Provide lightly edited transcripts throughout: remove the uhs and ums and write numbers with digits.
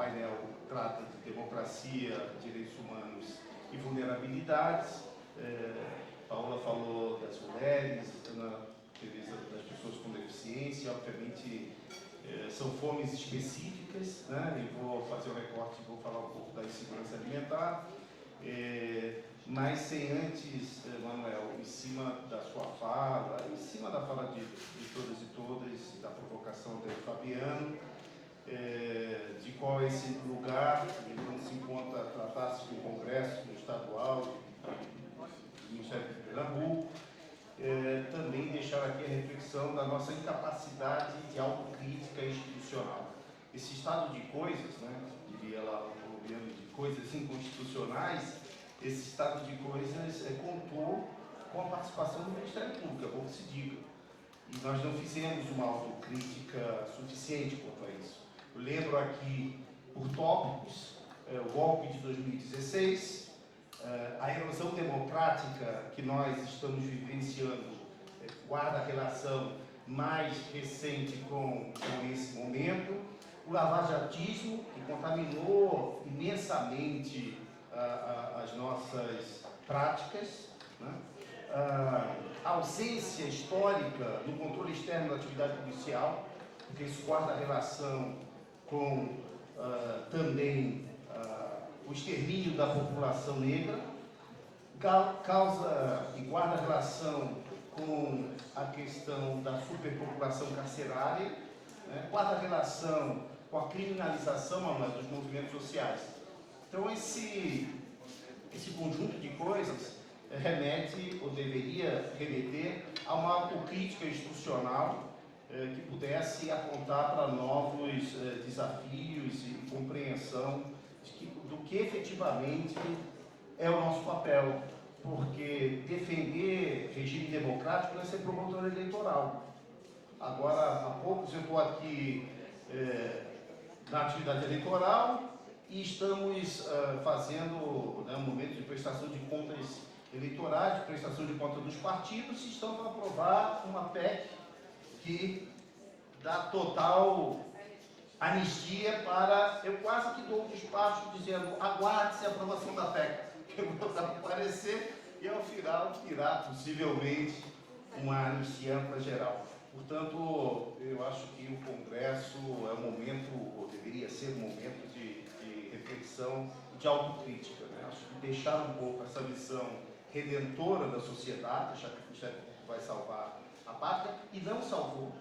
painel trata de democracia, direitos humanos e vulnerabilidades. Paula falou das mulheres, Ana Teresa das pessoas com deficiência, obviamente são fomes específicas, né? E vou fazer o recorte, vou falar um pouco da insegurança alimentar, mas sem antes, Manuel, em cima da sua fala, em cima da fala de todas e todas, da provocação do Fabiano, de qual é esse lugar, quando se encontra, tratar-se de um congresso estadual do Ministério de Pernambuco, também deixar aqui a reflexão da nossa incapacidade de autocrítica institucional. Esse estado de coisas, né, diria lá o colombiano, de coisas inconstitucionais, esse estado de coisas contou com a participação do Ministério Público, é bom que se diga. E nós não fizemos uma autocrítica suficiente quanto a isso. Eu lembro aqui, por tópicos, o golpe de 2016, a erosão democrática que nós estamos vivenciando guarda a relação mais recente com esse momento, o lavajatismo, que contaminou imensamente as nossas práticas, né? A ausência histórica do controle externo da atividade policial, porque isso guarda relação com também o extermínio da população negra, causa e guarda relação com a questão da superpopulação carcerária, né? Guarda relação com a criminalização, Manuel, dos movimentos sociais. Então, esse conjunto de coisas remete, ou deveria remeter, a uma autocrítica institucional que pudesse apontar para novos desafios e compreensão do que efetivamente é o nosso papel, porque defender regime democrático não é ser promotor eleitoral. Agora, há poucos eu estou aqui na atividade eleitoral e estamos fazendo um momento de prestação de contas eleitorais, de prestação de contas dos partidos, e estão para aprovar uma PEC que dá total anistia para... Eu quase que dou um despacho dizendo: aguarde-se a aprovação da PEC, que eu vou dar para parecer, e ao final irá possivelmente uma anistia ampla geral. Portanto, eu acho que o Congresso é um momento, ou deveria ser um momento de reflexão e de autocrítica, né? Acho que deixar um pouco essa visão redentora da sociedade, achar que o Ministério Público vai salvar a pátria, e não salvou.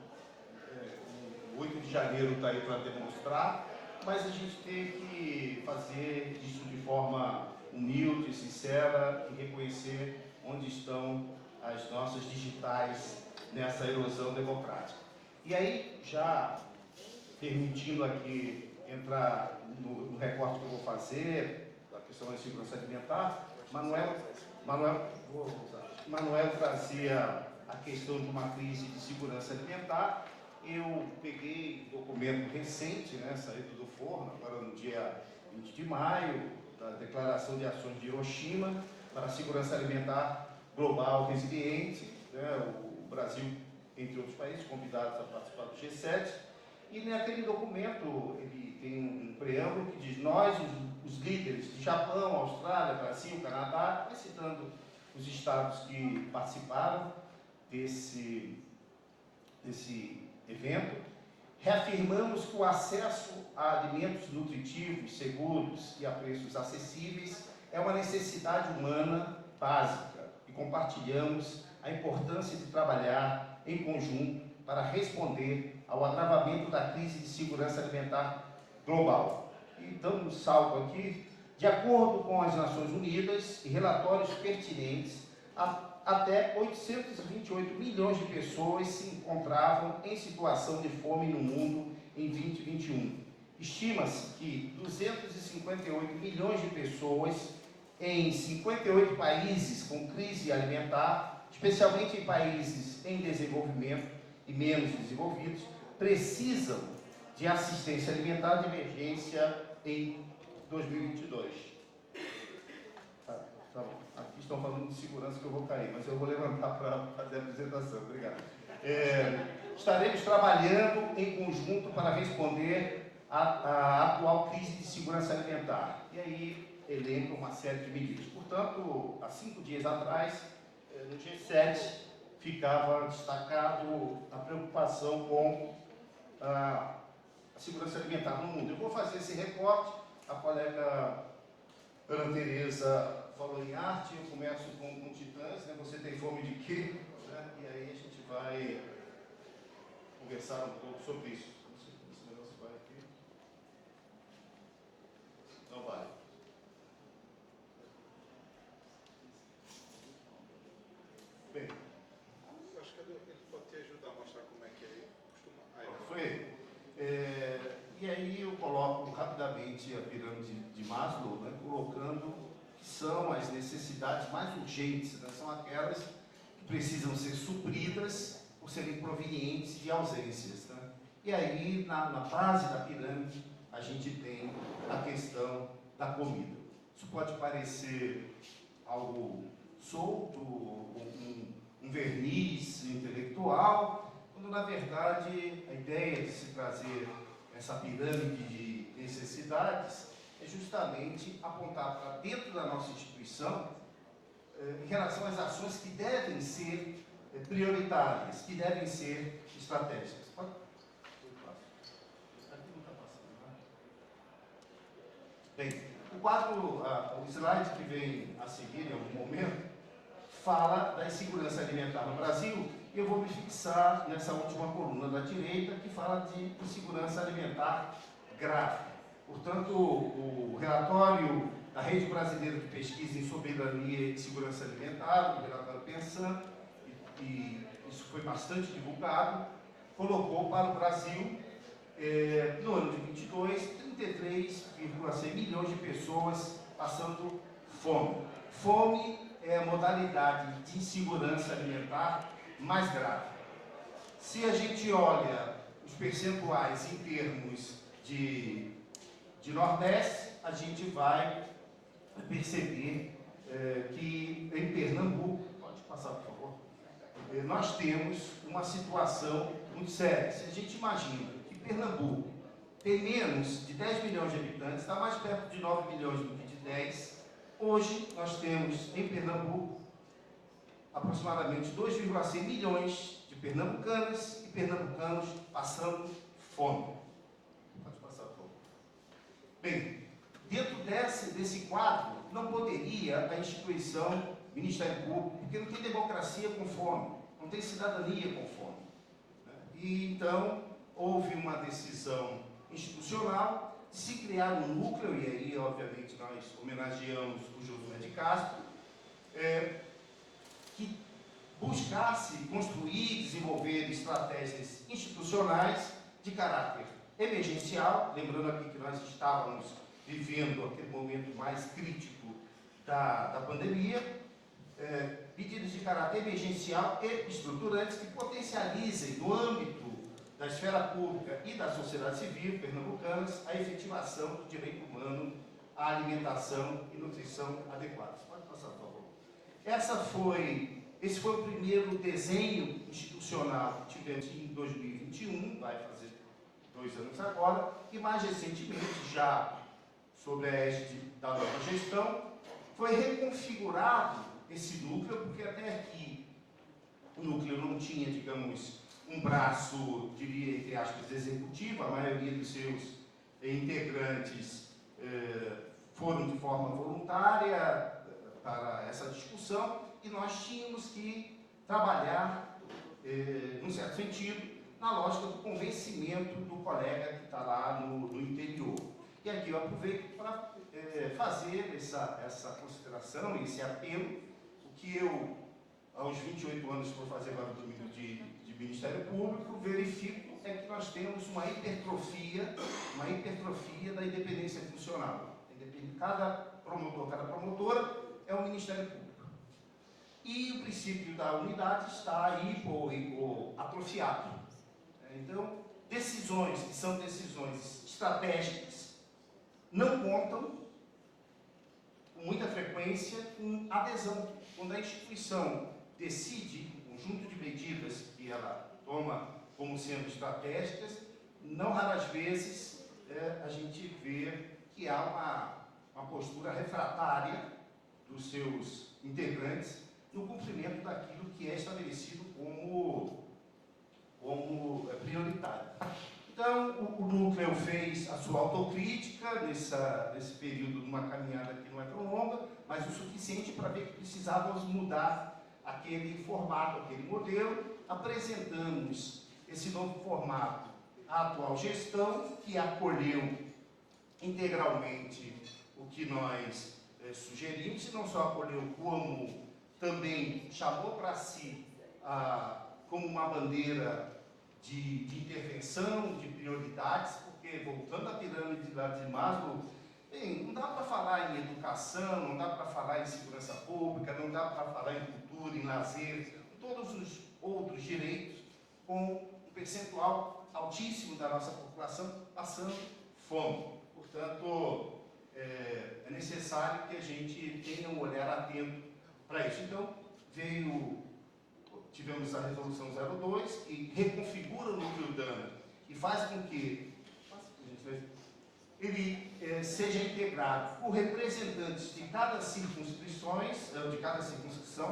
O 8 de janeiro está aí para demonstrar, mas a gente tem que fazer isso de forma humilde, sincera, e reconhecer onde estão as nossas digitais nessa erosão democrática. E aí, já permitindo aqui entrar no recorte que eu vou fazer, da questão da segurança alimentar, Manuel trazia a questão de uma crise de segurança alimentar. Eu peguei um documento recente, né, saído do forno, agora no dia 20 de maio, da Declaração de Ações de Hiroshima para a Segurança Alimentar Global Resiliente, né, o Brasil, entre outros países, convidados a participar do G7, e naquele documento ele tem um preâmbulo que diz: nós, os líderes de Japão, Austrália, Brasil, Canadá, vai citando os estados que participaram desse evento, reafirmamos que o acesso a alimentos nutritivos, seguros e a preços acessíveis é uma necessidade humana básica e compartilhamos a importância de trabalhar em conjunto para responder ao agravamento da crise de segurança alimentar global. E dando um salto aqui, de acordo com as Nações Unidas e relatórios pertinentes, até 828 milhões de pessoas se encontravam em situação de fome no mundo em 2021. Estima-se que 258 milhões de pessoas em 58 países com crise alimentar, especialmente em países em desenvolvimento e menos desenvolvidos, precisam de assistência alimentar de emergência em 2022. Tá bom. Aqui estão falando de segurança que eu vou cair, mas eu vou levantar para fazer a apresentação. Obrigado. Estaremos trabalhando em conjunto para responder a atual crise de segurança alimentar. E aí elenca uma série de medidas. Portanto, há 5 dias atrás, no G7, ficava destacado a preocupação com a segurança alimentar no mundo. Eu vou fazer esse recorte, a colega Ana Tereza falou em arte, eu começo com Titãs, né? Você tem fome de quê? Né? E aí a gente vai conversar um pouco sobre isso. Não sei como esse negócio vai aqui. Não vai. Bem. Acho que ele pode te ajudar a mostrar como é que é. Foi. E aí eu coloco rapidamente a pirâmide de Maslow, né, colocando que são as necessidades mais urgentes, né, são aquelas que precisam ser supridas por serem provenientes de ausências. Né? E aí, na base da pirâmide, a gente tem a questão da comida. Isso pode parecer algo solto, um verniz intelectual, quando na verdade a ideia de se trazer essa pirâmide de necessidades é justamente apontar para dentro da nossa instituição em relação às ações que devem ser prioritárias, que devem ser estratégicas. Aqui não está passando, né? Bem, o quadro, o slide que vem a seguir em algum momento, fala da insegurança alimentar no Brasil, e eu vou me fixar nessa última coluna da direita, que fala de insegurança alimentar grave. Portanto, o relatório da Rede Brasileira de Pesquisa em Soberania e Segurança Alimentar, o relatório Pensan, e isso foi bastante divulgado, colocou para o Brasil, no ano de 22, 33,6 milhões de pessoas passando fome. Fome é a modalidade de insegurança alimentar mais grave. Se a gente olha os percentuais em termos de Nordeste, a gente vai perceber que em Pernambuco, pode passar por favor, nós temos uma situação muito séria. Se a gente imagina que Pernambuco tem menos de 10 milhões de habitantes, está mais perto de 9 milhões do que de 10, hoje nós temos em Pernambuco aproximadamente 2,6 milhões de pernambucanas e pernambucanos passando fome. Pode passar, por favor. Bem, dentro desse quadro, não poderia a instituição Ministério Público, porque não tem democracia com fome, não tem cidadania com fome. E então, houve uma decisão institucional de se criar um núcleo, e aí, obviamente, nós homenageamos o Josué de Castro, que buscasse construir e desenvolver estratégias institucionais de caráter emergencial, lembrando aqui que nós estávamos vivendo aquele momento mais crítico da pandemia, medidas de caráter emergencial e estruturantes que potencializem no âmbito da esfera pública e da sociedade civil pernambucanas a efetivação do direito humano à alimentação e nutrição adequadas. Pode passar, por favor. Esse foi o primeiro desenho institucional que tivemos em 2021, vai fazer 2 anos agora, e mais recentemente, já sob a égide da nova gestão, foi reconfigurado esse núcleo, porque até aqui o núcleo não tinha, digamos, um braço, diria, entre aspas, executivo, a maioria dos seus integrantes foram de forma voluntária para essa discussão, e nós tínhamos que trabalhar, num certo sentido, na lógica do convencimento do colega que está lá no interior. E aqui eu aproveito para fazer essa consideração, esse apelo, o que eu, aos 28 anos que vou fazer agora no domínio de Ministério Público, verifico é que nós temos uma hipertrofia da independência funcional. Cada promotor, cada promotora é um Ministério Público. E o princípio da unidade está aí atrofiado. Então, decisões que são decisões estratégicas não contam, com muita frequência, com adesão. Quando a instituição decide um conjunto de medidas que ela toma como sendo estratégicas, não raras vezes a gente vê que há uma postura refratária dos seus integrantes no cumprimento daquilo que é estabelecido como prioritário. Então, o núcleo fez a sua autocrítica nesse período de uma caminhada que não é tão longa, mas o suficiente para ver que precisávamos mudar aquele formato, aquele modelo. Apresentamos esse novo formato à atual gestão, que acolheu integralmente o que nós sugerimos, e não só acolheu, como também chamou para si como uma bandeira de intervenção, de prioridades, porque, voltando à pirâmide lá de Maslow, bem, não dá para falar em educação, não dá para falar em segurança pública, não dá para falar em cultura, em lazer, em todos os outros direitos, com um percentual altíssimo da nossa população passando fome. Portanto, é necessário que a gente tenha um olhar atento para isso. Então, tivemos a Resolução 02, que reconfigura o núcleo DANA e faz com que ele seja integrado por representantes de cada circunscrição,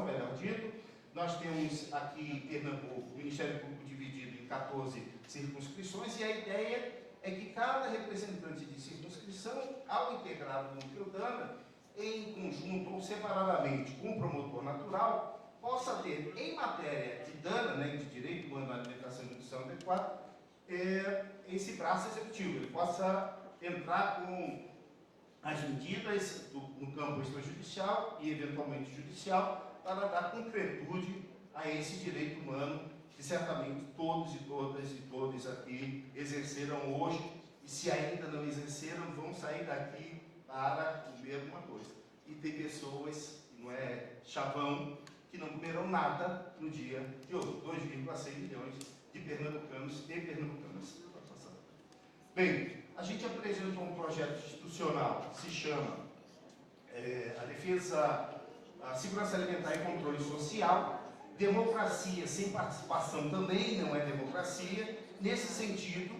melhor dito. Nós temos aqui Pernambuco, o Ministério Público dividido em 14 circunscrições, e a ideia é que cada representante de circunscrição, ao integrar o núcleo DANA, em conjunto ou separadamente com o promotor natural, possa ter, em matéria de DANA, de Direito Humano à Alimentação e Nutrição Adequada, esse braço executivo, ele possa entrar com as medidas no campo extrajudicial e, eventualmente, judicial, para dar concretude a esse direito humano que certamente todos e todos aqui exerceram hoje, e se ainda não exerceram, vão sair daqui para comer alguma coisa. E tem pessoas, não é chavão, que não comerão nada no dia de hoje. 2,6 milhões de pernambucanos e pernambucanas. Bem, a gente apresentou um projeto institucional que se chama a defesa, a segurança alimentar e controle social. Democracia sem participação também não é democracia. Nesse sentido,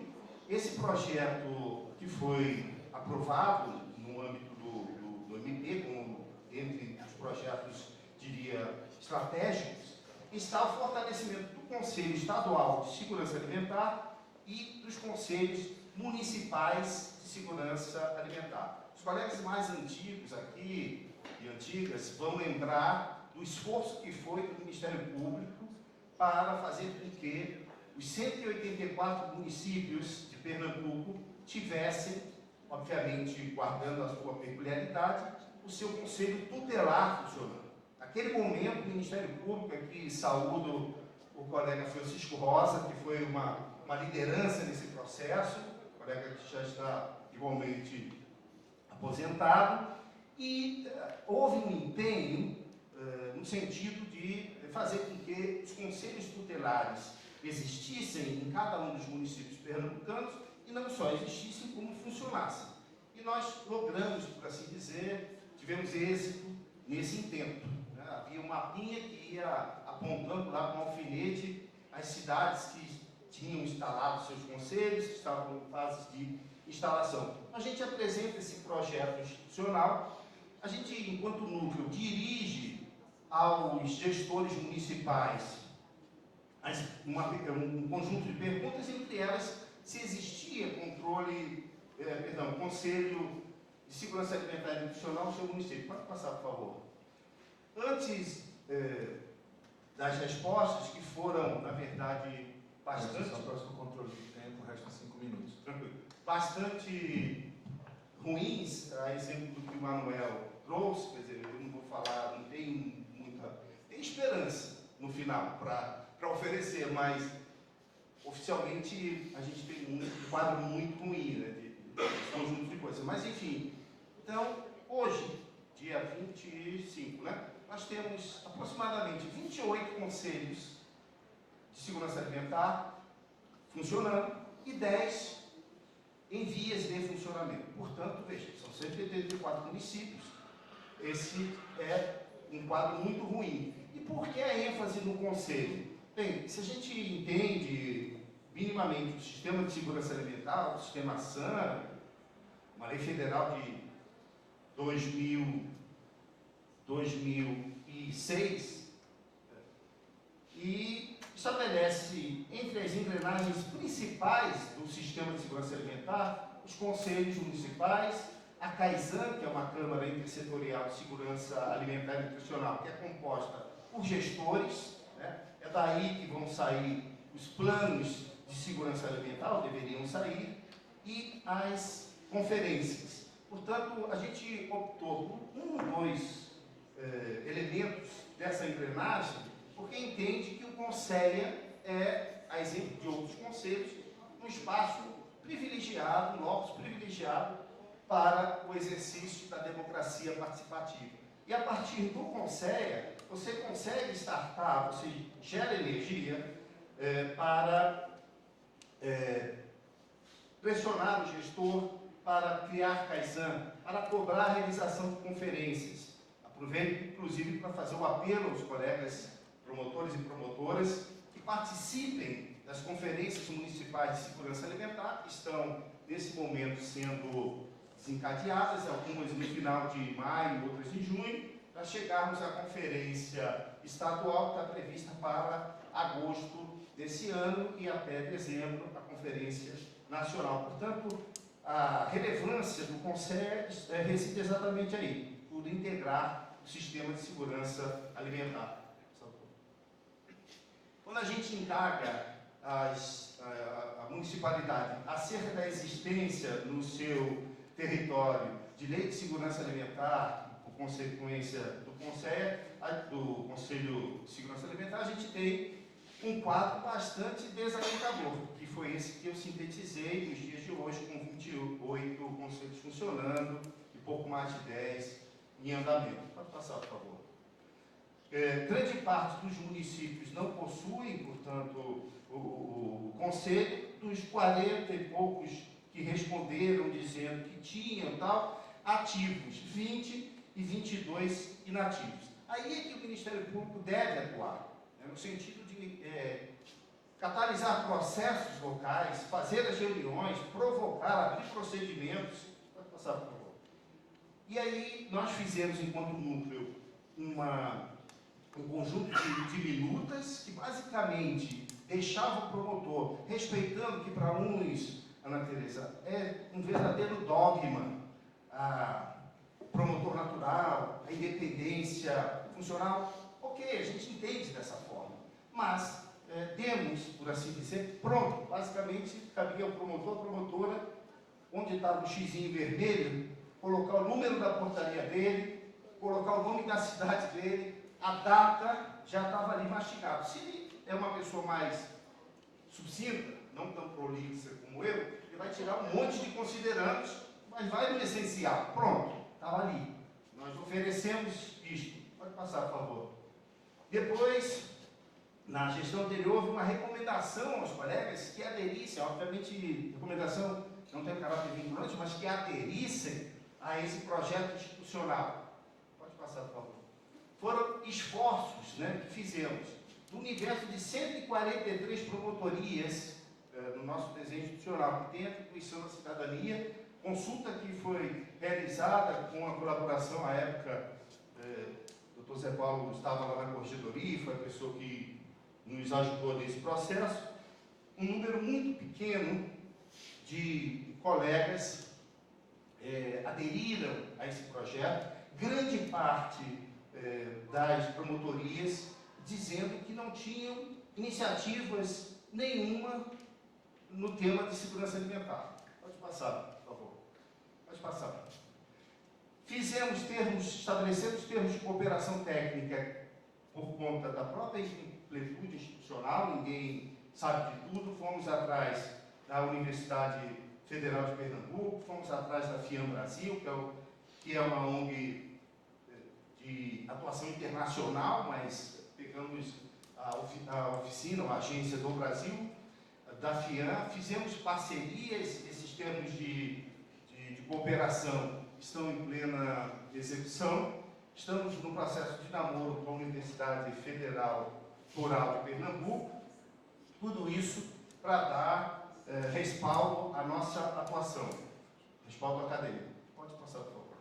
esse projeto que foi aprovado no âmbito do MP, como entre os projetos, diria, estratégicos, está o fortalecimento do Conselho Estadual de Segurança Alimentar e dos Conselhos Municipais de Segurança Alimentar. Os colegas mais antigos aqui e antigas vão lembrar do esforço que foi do Ministério Público para fazer com que os 184 municípios de Pernambuco tivessem, obviamente guardando a sua peculiaridade, o seu conselho tutelar funcionando. Naquele momento, o Ministério Público, aqui saúdo o colega Francisco Rosa, que foi uma liderança nesse processo, colega que já está igualmente aposentado, e houve um empenho no sentido de fazer com que os conselhos tutelares existissem em cada um dos municípios pernambucanos, e não só existissem, como funcionassem. E nós logramos, por assim dizer, tivemos êxito nesse intento. Havia um mapinha que ia apontando lá com um alfinete as cidades que tinham instalado seus conselhos, que estavam em fase de instalação. A gente apresenta esse projeto institucional, a gente, enquanto núcleo, dirige aos gestores municipais um conjunto de perguntas, entre elas se existia Conselho de Segurança Alimentar e Nutricional no seu município. Pode passar, por favor. Antes das respostas, que foram, na verdade, bastante... Só próximo controle do tempo, resta 5 minutos. Tranquilo. Bastante ruins, a exemplo do que o Manuel trouxe, quer dizer, eu não vou falar, não tem muita... Tem esperança no final para oferecer, mas oficialmente a gente tem um quadro muito ruim, de conjunto de coisas. Mas, enfim, então, hoje, dia 25, nós temos aproximadamente 28 conselhos de segurança alimentar funcionando e 10 em vias de funcionamento. Portanto, veja, são 184 municípios. Esse é um quadro muito ruim. E por que a ênfase no conselho? Bem, se a gente entende minimamente o sistema de segurança alimentar, o sistema SAN, uma Lei Federal de 2006, e estabelece entre as engrenagens principais do sistema de segurança alimentar os conselhos municipais, a CAISAN, que é uma Câmara Intersetorial de Segurança Alimentar e Nutricional, que é composta por gestores, né? É daí que vão sair os planos de segurança alimentar, ou deveriam sair, e as conferências. Portanto, a gente optou por dois elementos dessa engrenagem, porque entende que o Conselho é, a exemplo de outros conselhos, um espaço privilegiado, um locus privilegiado para o exercício da democracia participativa. E a partir do Conselho, você consegue startar, você gera energia para pressionar o gestor, para criar CAISAN, para cobrar a realização de conferências. Aproveito, inclusive, para fazer um apelo aos colegas promotores e promotoras que participem das conferências municipais de segurança alimentar, que estão, nesse momento, sendo desencadeadas, algumas no final de maio, outras em junho, para chegarmos à conferência estadual, que está prevista para agosto desse ano, e até dezembro, a conferência nacional. Portanto, a relevância do Conselho reside exatamente aí, por integrar o sistema de segurança alimentar. Quando a gente indaga a municipalidade acerca da existência no seu território de lei de segurança alimentar, por consequência do Conselho de Segurança Alimentar, a gente tem um quadro bastante desalentador, que foi esse que eu sintetizei nos dias de hoje, com 28 conselhos funcionando e pouco mais de 10 em andamento. Pode passar, por favor. Grande parte dos municípios não possuem, portanto, o conselho. Dos 40 e poucos que responderam dizendo que tinham tal, ativos 20 e 22 inativos. Aí é que o Ministério Público deve atuar, né, no sentido de catalisar processos locais, fazer as reuniões, provocar, abrir procedimentos. Pode passar, por favor. E aí nós fizemos, enquanto núcleo, um conjunto de minutas que basicamente deixava o promotor, respeitando que para uns, Ana Teresa, é um verdadeiro dogma, o promotor natural, a independência funcional. Ok, a gente entende dessa forma, mas demos, por assim dizer, pronto. Basicamente, cabia ao promotor, a promotora, onde estava o xizinho vermelho, colocar o número da portaria dele, colocar o nome da cidade dele, a data já estava ali mastigado. Se ele é uma pessoa mais sucinta, não tão prolixa como eu, ele vai tirar um monte de considerandos, mas vai no essencial. Pronto, estava ali. Nós oferecemos isto. Pode passar, por favor. Depois, na gestão anterior, houve uma recomendação aos colegas que aderissem, obviamente, recomendação não tem caráter vinculante, mas que aderissem a esse projeto institucional. Pode passar, por favor. Foram esforços, né, que fizemos. Do universo de 143 promotorias no nosso desenho institucional, que tem a atribuição da cidadania, consulta que foi realizada com a colaboração, à época, o Dr. Zé Paulo estava lá na corregedoria, foi a pessoa que nos ajudou nesse processo. Um número muito pequeno de colegas aderiram a esse projeto, grande parte das promotorias dizendo que não tinham iniciativas nenhuma no tema de segurança alimentar. Pode passar, por favor. Pode passar. Estabelecemos termos de cooperação técnica por conta da própria incompletude institucional, ninguém sabe de tudo. Fomos atrás da Universidade Federal de Pernambuco, fomos atrás da FIAM Brasil, que é uma ONG de atuação internacional, mas pegamos a oficina, a agência do Brasil, da FIAM, fizemos parcerias, esses termos de cooperação estão em plena execução. Estamos no processo de namoro com a Universidade Federal Rural de Pernambuco, tudo isso para dar respaldo à nossa atuação. respaldo acadêmico. Pode passar, por favor.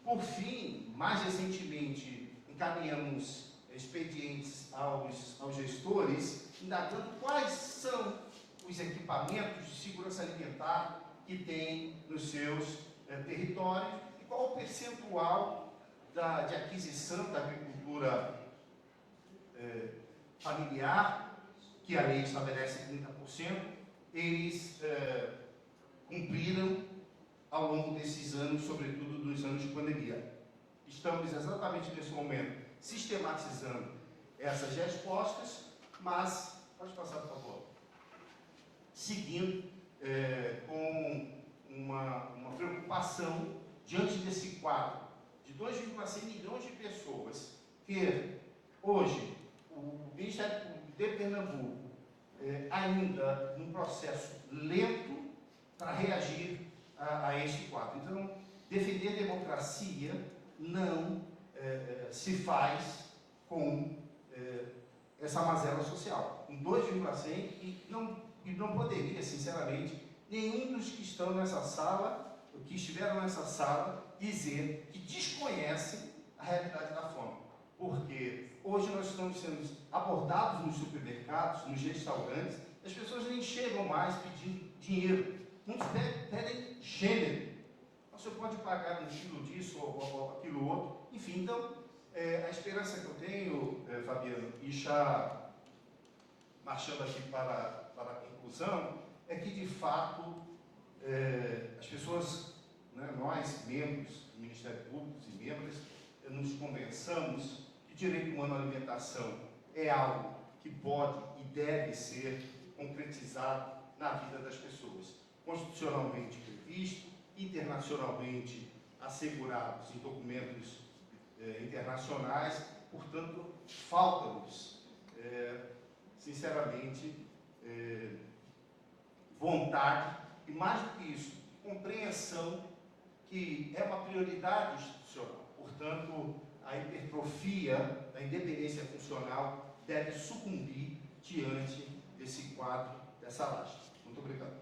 Por fim, mais recentemente, encaminhamos expedientes aos gestores, indagando quais são os equipamentos de segurança alimentar que tem nos seus territórios e qual o percentual de aquisição da agricultura familiar, que a lei estabelece 30%, eles cumpriram ao longo desses anos, sobretudo nos anos de pandemia. Estamos exatamente nesse momento sistematizando essas respostas, mas, pode passar, por favor, seguindo com uma preocupação diante desse quadro de 2,6 milhões de pessoas, ter hoje o Ministério Público de Pernambuco ainda num processo lento para reagir a este quadro. Então, defender a democracia não se faz com essa mazela social. Com 2,100 e não poderia, sinceramente, nenhum dos que estão nessa sala, que estiveram nessa sala, dizer que desconhecem a realidade da fome. Porque hoje nós estamos sendo abordados nos supermercados, nos restaurantes, as pessoas nem chegam mais pedindo dinheiro. Muitos pedem gênero. Você pode pagar um quilo disso ou aquilo outro. Enfim, então, a esperança que eu tenho, Fabiano, e já marchando aqui para a conclusão, é que, de fato, as pessoas, né, nós, membros do Ministério Público e membros, nos convençamos que direito humano à alimentação é algo que pode e deve ser concretizado na vida das pessoas, constitucionalmente previsto, internacionalmente assegurados em documentos internacionais. Portanto, falta-nos, sinceramente, vontade e, mais do que isso, compreensão que é uma prioridade institucional. Portanto, a hipertrofia da independência funcional deve sucumbir diante desse quadro, dessa lástima. Muito obrigado.